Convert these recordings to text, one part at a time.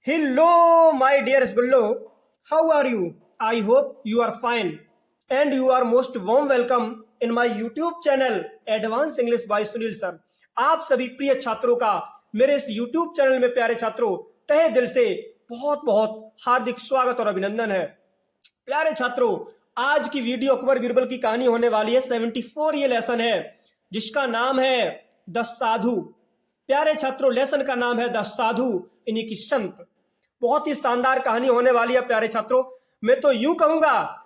Hello, my dear Sgullo. How are you? I hope you are fine. And you are most warm welcome in my YouTube channel, Advanced English by Sunil Sir. आप सभी प्रिय छात्रों का मेरे इस YouTube channel में प्यारे छात्रों तहे दिल से बहुत बहुत हार्दिक स्वागत और अभिनंदन है। प्यारे छात्रों, आज की वीडियो अकबर बीरबल की कहानी होने वाली है। 74 ये लेसन है जिसका नाम है द साधु। प्यारे छात्रों, लेसन का नाम है द साधु इन्हीं की संत। बहुत ही शानदार कहानी होने वाली है प्यारे छात्रों। मैं तो यूं कहूंगा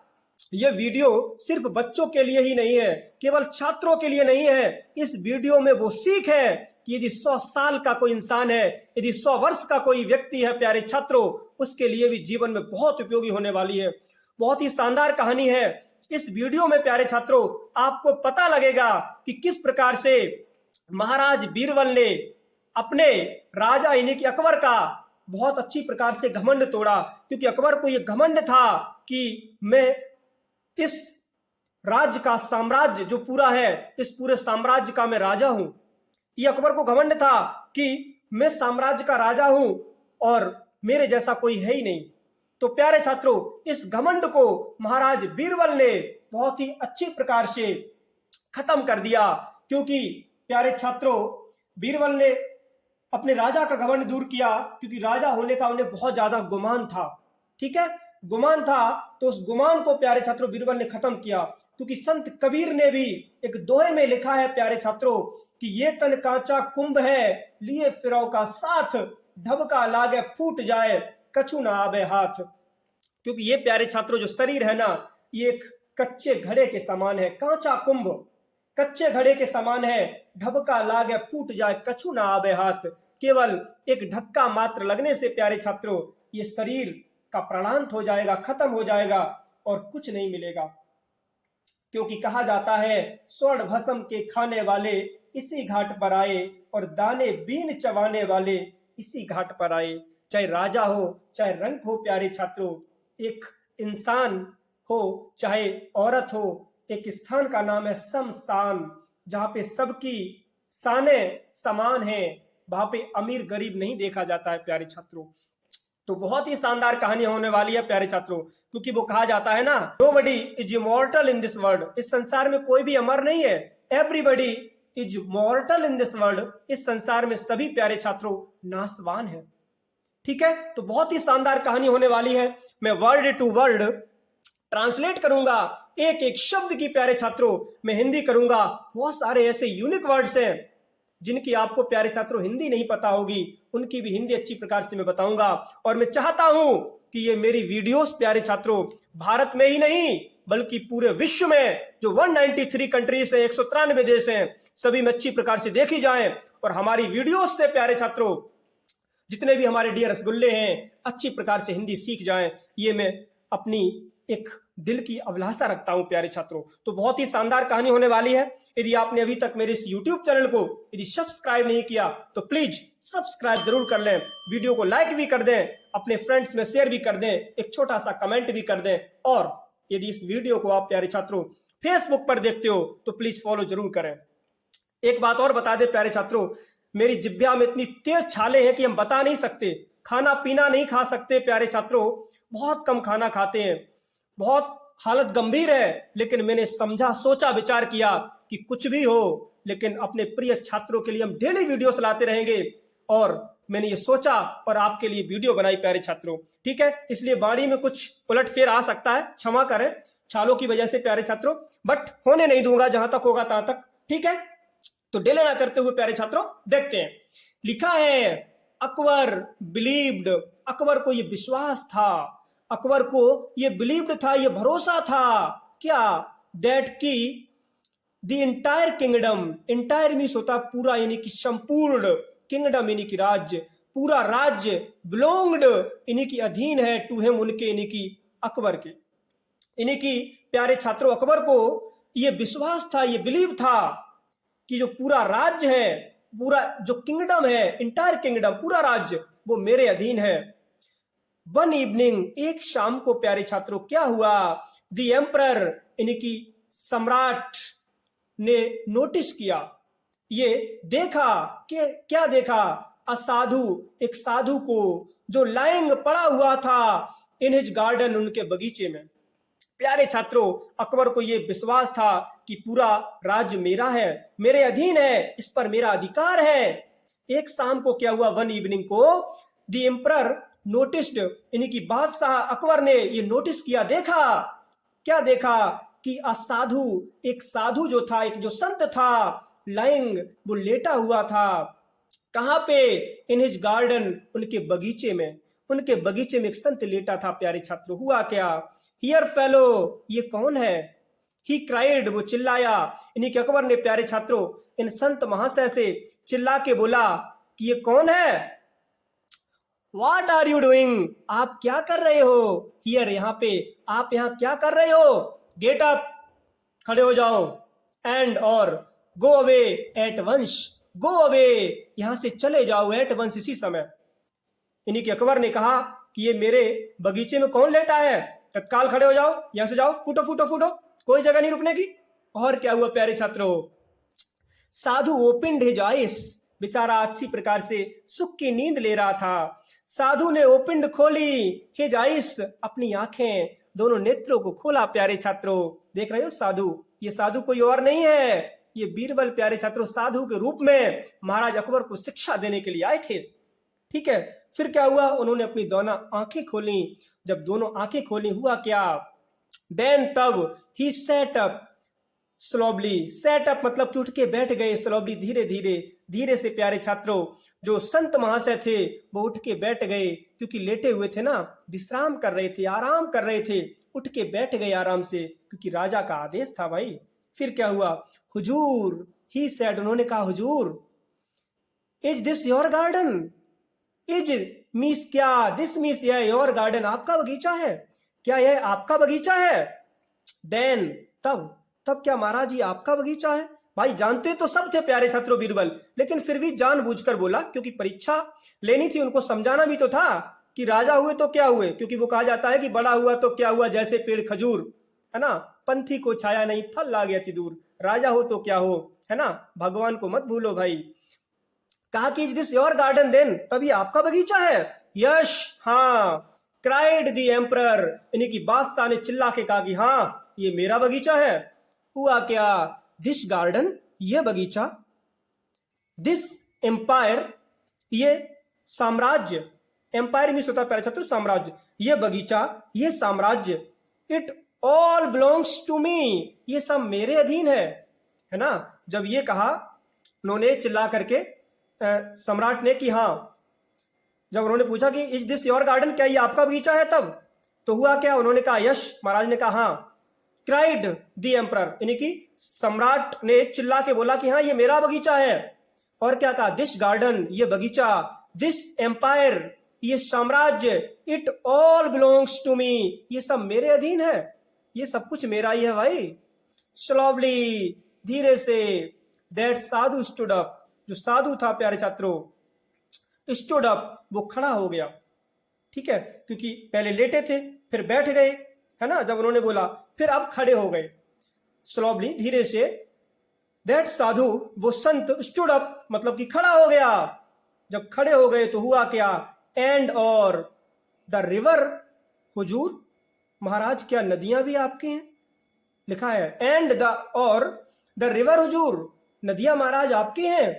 यह वीडियो सिर्फ बच्चों के लिए ही नहीं है, केवल छात्रों के लिए नहीं है। इस वीडियो में वो सीख है कि यदि 100 साल का कोई इंसान है, यदि 100 वर्ष का कोई व्यक्ति है प्यारे छात्रों, उसके लिए भी जीवन में बहुत उपयोगी होने वाली है। बहुत ही शानदार कहानी है। इस वीडियो में प्यारे छात्रों आपको पता लगेगा कि किस प्रकार से महाराज बीरबल ने अपने राजा यानी कि अकबर का बहुत अच्छी प्रकार से घमंड तोड़ा। क्योंकि अकबर को यह घमंड था कि मैं इस राज्य का साम्राज्य जो पूरा है, इस पूरे साम्राज्य का मैं राजा हूं। ये अकबर को घमंड था कि मैं साम्राज्य का राजा हूं और मेरे जैसा कोई है ही नहीं। तो प्यारे छात्रों, इस घमंड को महाराज बीरबल ने बहुत ही अच्छी प्रकार से खत्म कर दिया। क्योंकि प्यारे छात्रों, बीरबल ने अपने राजा का घमंड दूर किया, क्योंकि राजा होने का उन्हें बहुत ज्यादा गुमान था। ठीक है, गुमान था, तो उस गुमान को प्यारे छात्रों बीरबल ने खत्म किया। क्योंकि संत कबीर ने भी एक दोहे में लिखा है प्यारे छात्रों कि ये तन कांचा कुंभ है, लिए फिरौ का साथ, ढबका लागे फूट जाए, कछु ना आवे हाथ। क्योंकि ये प्यारे छात्रों जो शरीर है ना, ये एक कच्चे घड़े के समान है। कांचा कुंभ कच्चे घड़े के समान है, ढबका लागे फूट जाए, कछु ना आवे हाथ। केवल एक धक्का मात्र लगने से प्यारे छात्रों ये शरीर का प्राणांत हो जाएगा, खत्म हो जाएगा और कुछ नहीं मिलेगा। क्योंकि कहा जाता है स्वर्ण भस्म के खाने वाले इसी घाट पर आए और दाने बीन चबाने वाले इसी घाट पर आए। चाहे राजा हो, चाहे रंक हो प्यारे छात्रों, एक इंसान हो चाहे औरत हो, एक स्थान का नाम है शमशान, जहां पे सबकी शाने समान है, वहां पे अमीर गरीब नहीं देखा जाता है प्यारे छात्रों। तो बहुत ही शानदार कहानी होने वाली है प्यारे छात्रों। क्योंकि वो कहा जाता है ना, nobody is immortal in this world, इस संसार में कोई भी अमर नहीं है। Everybody is मॉर्टल in this world, इस संसार में सभी प्यारे छात्रों नाशवान है। ठीक है, तो बहुत ही शानदार कहानी होने वाली है। मैं वर्ड टू वर्ड ट्रांसलेट करूंगा, एक एक शब्द की प्यारे छात्रों मैं हिंदी करूंगा। बहुत सारे ऐसे यूनिक वर्ड्स हैं जिनकी आपको प्यारे छात्रों हिंदी नहीं पता होगी, उनकी भी हिंदी अच्छी प्रकार से मैं बताऊंगा। और मैं चाहता हूं कि ये मेरी वीडियोस प्यारे छात्रों भारत में ही नहीं बल्कि पूरे विश्व में जो 193 कंट्रीज है, 193 देश हैं, सभी में अच्छी प्रकार से देखी जाए। और हमारी वीडियोस से प्यारे छात्रों जितने भी हमारे डियर रसगुल्ले हैं अच्छी प्रकार से हिंदी सीख जाएं, ये मैं अपनी एक दिल की अभिलाषा रखता हूं प्यारे छात्रों। तो बहुत ही शानदार कहानी होने वाली है। यदि आपने अभी तक मेरे इस YouTube चैनल को यदि सब्सक्राइब नहीं किया तो प्लीज सब्सक्राइब जरूर कर लें, वीडियो को लाइक भी कर दें, अपने फ्रेंड्स में शेयर भी कर दें, एक छोटा सा कमेंट भी कर दें। और यदि इस वीडियो को आप प्यारे छात्रों फेसबुक पर देखते हो तो प्लीज फॉलो जरूर करें। एक बात और बता दें प्यारे छात्रों, मेरी जिह्वा में इतनी तेज छाले हैं कि हम बता नहीं सकते। खाना पीना नहीं खा सकते प्यारे छात्रों, बहुत कम खाना खाते हैं, बहुत हालत गंभीर है। लेकिन मैंने समझा, सोचा, विचार किया कि कुछ भी हो लेकिन अपने प्रिय छात्रों के लिए हम डेली वीडियोस लाते रहेंगे। और मैंने ये सोचा और आपके लिए वीडियो बनाई प्यारे छात्रों। ठीक है, इसलिए वाणी में कुछ उलटफेर आ सकता है, क्षमा करें छालों की वजह से प्यारे छात्रों, बट होने नहीं दूंगा, जहां तक होगा तहां तक। ठीक है, तो डिले ना करते हुए प्यारे छात्रों देखते हैं। लिखा है अकबर बिलीव्ड, अकबर को यह विश्वास था, अकबर को यह बिलीव्ड था, यह भरोसा था क्या, दैट की the entire kingdom, entire means होता पूरा यानी कि संपूर्ण, किंगडम यानी कि राज्य, पूरा राज्य, बिलोंग्ड यानी कि अधीन है, टू हिम उनके यानी कि अकबर के, यानी कि प्यारे छात्रों अकबर को यह विश्वास था, यह बिलीव था कि जो पूरा राज्य है, पूरा जो किंगडम है, इंटायर किंगडम पूरा राज्य, वो मेरे अधीन है। वन इवनिंग, एक शाम को प्यारे छात्रों क्या हुआ, द एम्परर यानी कि सम्राट ने नोटिस किया, ये देखा कि क्या देखा, अ साधु, एक साधु को, जो लाइंग पड़ा हुआ था इन हिज गार्डन, उनके बगीचे में। प्यारे छात्रों, अकबर को यह विश्वास था कि पूरा राज्य मेरा है, मेरे अधीन है, इस पर मेरा अधिकार है। एक शाम को क्या हुआ, वन इवनिंग को द एम्परर नोटिस्ड, यानी कि बादशाह अकबर ने ये नोटिस किया, देखा, क्या देखा कि असाधु, एक साधु जो था, एक जो संत था, लाइंग, वो लेटा हुआ था। कहां पे? इन हिज गार्डन, उनके बगीचे में। उनके बगीचे में एक संत लेटा था। प्यारे छात्रों, हुआ क्या? हियर फेलो, ये कौन है? ही क्राइड, वो चिल्लाया। यानी कि अकबर ने प्यारे छात्रों इन संत महाशय से चिल्ला के बोला कि ये कौन है? What are you doing? आप क्या कर रहे हो? हियर, यहाँ पे, आप यहाँ क्या कर रहे हो? गेट अप, खड़े हो जाओ। एंड, और go away at once, go away, यहां से चले जाओ, एट वंस, इसी समय। यानी कि अकबर ने कहा कि ये मेरे बगीचे में कौन लेटा है, तत्काल खड़े हो जाओ, यहां से जाओ, फूटो फूटो फूटो, कोई जगह नहीं रुकने की। और क्या हुआ प्यारे छात्रों? साधु ओपनड हिज आइज, बेचारा अच्छी प्रकार से सुख की नींद ले रहा था। साधु ने ओपनड, खोली, हिज आइज, अपनी आंखें, दोनों नेत्रों को खोला। प्यारे छात्रों, देख रहे हो साधु, ये साधु कोई और नहीं है, ये बीरबल प्यारे छात्रों साधु के रूप में महाराज अकबर को शिक्षा देने के लिए आए थे। ठीक है, फिर क्या हुआ? उन्होंने अपनी दोनों आंखें खोली। जब दोनों आंखें खोली, हुआ क्या? देन, तब, ही सेट अप स्लोबली, सेट अप मतलब कि उठ के बैठ गए, स्लोबली, धीरे धीरे, धीरे से। प्यारे छात्रों, जो संत महाशय थे वो उठ के बैठ गए, क्योंकि लेटे हुए थे ना, विश्राम कर रहे थे, आराम कर रहे थे, उठ के बैठ गए आराम से, क्योंकि राजा का आदेश था भाई। फिर क्या हुआ? हुजूर, ही सेड, उन्होंने कहा, हुजूर, is this your garden? Is मीस क्या? दिस मीस, यह योर गार्डन, आपका बगीचा है क्या? यह आपका बगीचा है? देन, तब, तब क्या महाराज जी आपका बगीचा है? भाई जानते तो सब थे प्यारे छात्रों बीरबल, लेकिन फिर भी जानबूझकर बोला, क्योंकि परीक्षा लेनी थी, उनको समझाना भी तो था कि राजा हुए तो क्या हुए, क्योंकि वो कहा जाता है कि बड़ा हुआ तो क्या हुआ, जैसे पेड़ खजूर, है ना, पंथी को छाया नहीं, फल ला गया थी दूर। राजा हो तो क्या हो, है ना, भगवान को मत भूलो भाई। कहा कि is this your garden? Then, तभी आपका बगीचा है? यश, हाँ। क्राइड द एम्परर, यानी कि बादशाह ने चिल्ला के कहा कि हाँ, ये मेरा बगीचा है। हुआ क्या? दिस गार्डन, ये बगीचा, दिस एम्पायर, ये साम्राज्य, एम्पायर मीन्स होता है प्यारे छात्र साम्राज्य, ये बगीचा, ये साम्राज्य, it all belongs to me, ये सब मेरे अधीन है ना। जब ये कहा उन्होंने चिल्ला करके सम्राट ने कि हाँ, जब उन्होंने पूछा कि इज दिस योर गार्डन, क्या ये आपका बगीचा है, तब तो हुआ क्या? उन्होंने कहा यश, महाराज ने कहा हाँ। क्राइड द एम्परर, यानी कि सम्राट ने चिल्ला के बोला कि हाँ, ये मेरा बगीचा है। और क्या कहा? दिस गार्डन, ये बगीचा, दिस एम्पायर, ये साम्राज्य, it all belongs to me, ये सब मेरे अधीन है, ये सब कुछ मेरा ही है भाई। स्लोवली, धीरे से, दैट साधु स्टूड अप, जो साधु था प्यारे छात्रों, स्टूड अप, वो खड़ा हो गया। ठीक है, क्योंकि पहले लेटे थे, फिर बैठ गए, है ना, जब उन्होंने बोला, फिर अब खड़े हो गए। स्लोवली, धीरे से, दैट साधु, वो संत, स्टूड अप मतलब कि खड़ा हो गया। जब खड़े हो गए तो हुआ क्या? एंड, और द रिवर, हुजूर, महाराज क्या नदियां भी आपके हैं? लिखा है एंड द, और द रिवर, हुजूर, नदियां महाराज आपकी हैं।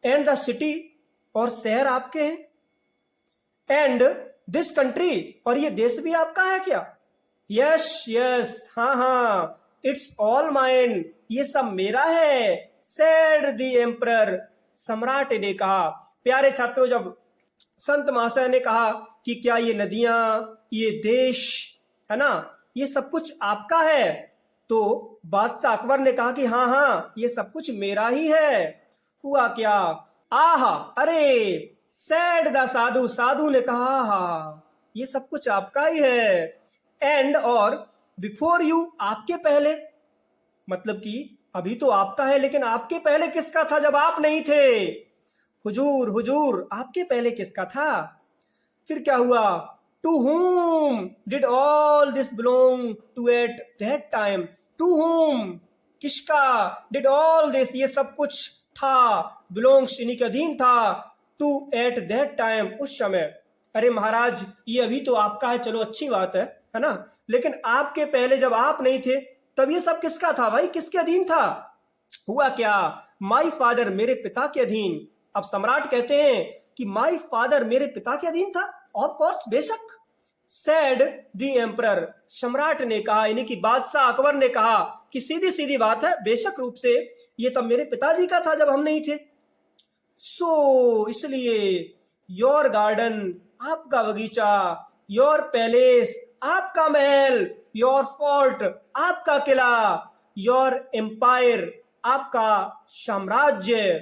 एंड द सिटी, और शहर आपके हैं। एंड दिस कंट्री, और ये देश भी आपका है क्या? यस यस, हाँ हाँ, इट्स ऑल माइन, ये सब मेरा है। सेड द एम्परर, सम्राट ने कहा। प्यारे छात्रों, जब संत महाशय ने कहा कि क्या ये नदियां, ये देश, है ना, ये सब कुछ आपका है, तो बादशाह अकबर ने कहा कि हाँ हाँ, ये सब कुछ मेरा ही है। हुआ क्या? आहा, अरे, सैड द साधु, साधु ने कहा हा, ये सब कुछ आपका ही है। एंड, और बिफोर यू, आपके पहले, मतलब कि अभी तो आपका है, लेकिन आपके पहले किसका था जब आप नहीं थे? हुजूर, हुजूर, आपके पहले किसका था? फिर क्या हुआ? To whom did all this belong to at that time? To whom, किसका? डिड ऑल दिस, ये सब कुछ था, बिलोंग्स, यानी कि अधीन था, टू एट दैट टाइम, उस समय। अरे महाराज ये अभी तो आपका है, चलो अच्छी बात है ना, लेकिन आपके पहले जब आप नहीं थे तब ये सब किसका था भाई, किसके अधीन था? हुआ क्या, माई फादर, मेरे पिता के अधीन। अब सम्राट कहते हैं कि माई फादर मेरे पिता के अधीन था, ऑफ कोर्स, बेशक। सेड द एम्परर, सम्राट ने कहा, यानी कि बादशाह अकबर ने कहा कि सीधी सीधी बात है, बेशक रूप से ये तब मेरे पिताजी का था जब हम नहीं थे। सो इसलिए योर गार्डन, आपका बगीचा, योर पैलेस, आपका महल, योर फोर्ट, आपका किला, योर एम्पायर, आपका साम्राज्य,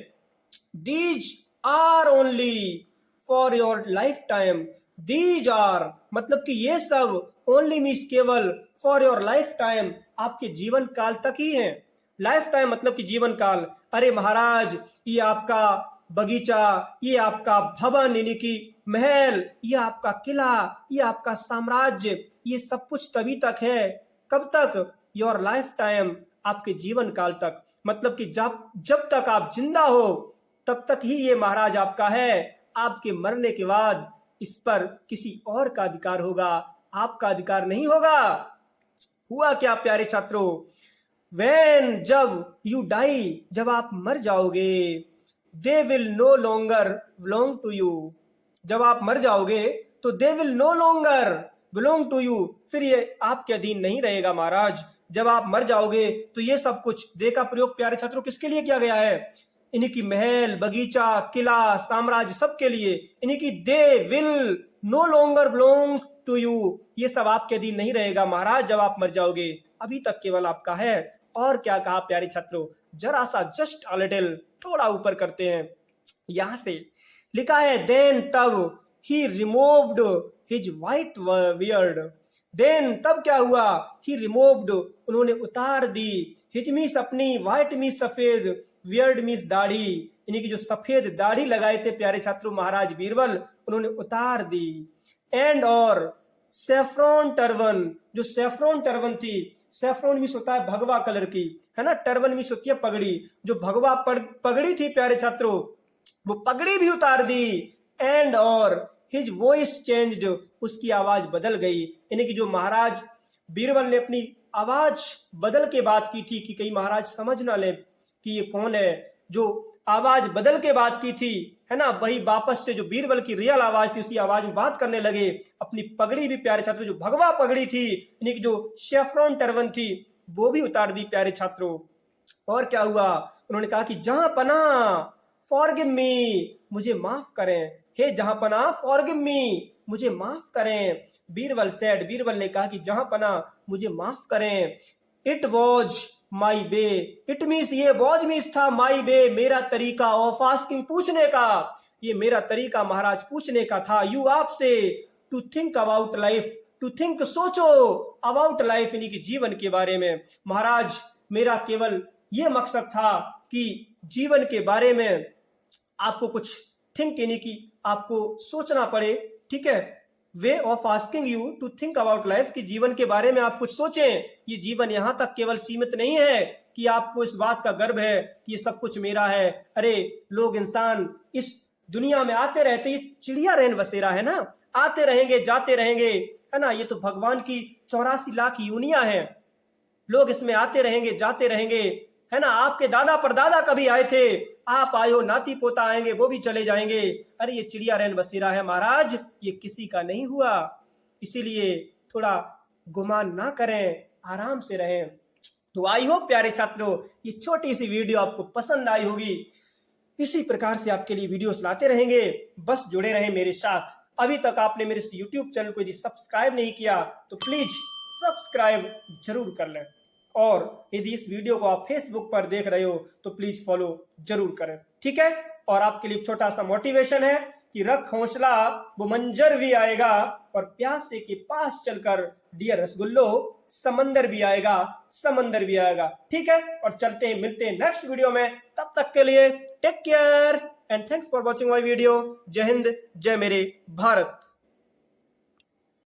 these are only for your lifetime. These are मतलब कि ये सब, ओनली मीन्स केवल, फॉर योर लाइफ टाइम, आपके जीवन काल तक ही है। लाइफ टाइम मतलब कि जीवन काल। अरे महाराज ये आपका बगीचा, ये आपका भवन यानी कि महल, ये आपका किला, ये आपका साम्राज्य, ये सब कुछ तभी तक है, कब तक? योर लाइफ टाइम, आपके जीवन काल तक। मतलब कि जब तक आप जिंदा हो तब तक ही ये महाराज आपका है। आपके मरने के बाद इस पर किसी और का अधिकार होगा, आपका अधिकार नहीं होगा। हुआ क्या प्यारे छात्रों, when, जब, you die, जब आप मर जाओगे, they will no longer belong to you, जब आप मर जाओगे तो they will no longer belong to you, फिर ये आपके अधीन नहीं रहेगा महाराज। जब आप मर जाओगे तो ये सब कुछ, दे का प्रयोग प्यारे छात्रों किसके लिए किया गया है? यानी कि महल, बगीचा, किला, साम्राज्य, सबके लिए। यानी कि they will no longer belong to you, ये सब आपके अधीन नहीं रहेगा महाराज जब आप मर जाओगे, अभी तक केवल आपका है। और क्या कहा प्यारे छात्रों, जरा सा जस्ट अ लिटिल, थोड़ा ऊपर करते हैं, यहां से लिखा है देन, तब, he removed his white beard, then तब क्या हुआ, ही रिमूव्ड, उन्होंने उतार दी, हिज मीन्स अपनी, व्हाइट मीन्स सफेद, वियर्ड मीन्स दाढ़ी, यानी कि जो सफेद दाढ़ी लगाए थे प्यारे छात्रों महाराज बीरबल, उन्होंने उतार दी। एंड और सेफ्रॉन टर्बन, जो सेफ्रॉन टर्बन थी, सेफ्रॉन मीन्स होता है भगवा कलर की, है ना, टर्बन मीन्स होती है पगड़ी, जो भगवा पगड़ी थी प्यारे छात्रों, वो पगड़ी भी उतार दी। एंड और हिज वॉइस चेंज्ड, उसकी आवाज बदल गई, यानी कि जो महाराज बीरबल ने अपनी आवाज बदल के बात की थी कि कहीं महाराज समझ ना ले कि ये कौन है, जो आवाज बदल के बात की थी, है ना, वही वापस से जो बीरबल की रियल आवाज थी उसी आवाज में बात करने लगे। अपनी पगड़ी भी प्यारे छात्रों, जो भगवा पगड़ी थी, यानी कि जो शेफ्रॉन टर्बन थी, वो भी उतार दी प्यारे छात्रों। और क्या हुआ, उन्होंने कहा कि जहां पना, फॉरगिव मी, मुझे माफ करें, हे जहां पना, फॉरगिव मी, मुझे माफ करें। बीरबल सेड, बीरबल ने कहा कि जहां पना, मुझे माफ करें। It was my way, it means, ये वॉज मीन्स था, माई वे, मेरा तरीका, ऑफ आस्किंग, पूछने का, ये मेरा तरीका महाराज पूछने का था। यू, आपसे, to think about life, to think, सोचो, अबाउट लाइफ, यानी कि जीवन के बारे में। महाराज मेरा केवल ये मकसद था कि जीवन के बारे में आपको कुछ थिंक, यानी कि आपको सोचना पड़े, ठीक है। Way of asking you to think about life, कि जीवन के बारे में आप कुछ सोचें। ये जीवन यहां तक केवल सीमित नहीं है कि आपको इस बात का गर्व है कि ये सब कुछ मेरा है। अरे लोग, इंसान इस दुनिया में आते रहते, ये चिड़िया रैन बसेरा है ना, आते रहेंगे जाते रहेंगे, है ना, ये तो भगवान की 84 लाख यूनिया है, लोग इसमें आते रहेंगे जाते रहेंगे, है ना। आपके दादा परदादा कभी आए थे, आप आए हो, नाती पोता आएंगे, वो भी चले जाएंगे। अरे ये चिड़िया रैन बसेरा है महाराज, ये किसी का नहीं हुआ। इसीलिए थोड़ा गुमान ना करें, आराम से रहें। तो आई होप प्यारे छात्रों ये छोटी सी वीडियो आपको पसंद आई होगी। इसी प्रकार से आपके लिए वीडियोस लाते रहेंगे, बस जुड़े रहें मेरे साथ। अभी तक आपने मेरे इस यूट्यूब चैनल को यदि सब्सक्राइब नहीं किया तो प्लीज सब्सक्राइब जरूर कर लें, और यदि इस वीडियो को आप फेसबुक पर देख रहे हो तो प्लीज फॉलो जरूर करें, ठीक है। और आपके लिए छोटा सा मोटिवेशन है कि रख हौसला, वो मंजर भी आएगा, और प्यासे के पास चलकर डियर रसगुल्लो, समंदर भी आएगा, समंदर भी आएगा, ठीक है। और चलते हैं, मिलते हैं नेक्स्ट वीडियो में, तब तक के लिए take care and thanks for watching my video. जय हिंद, जय मेरे भारत।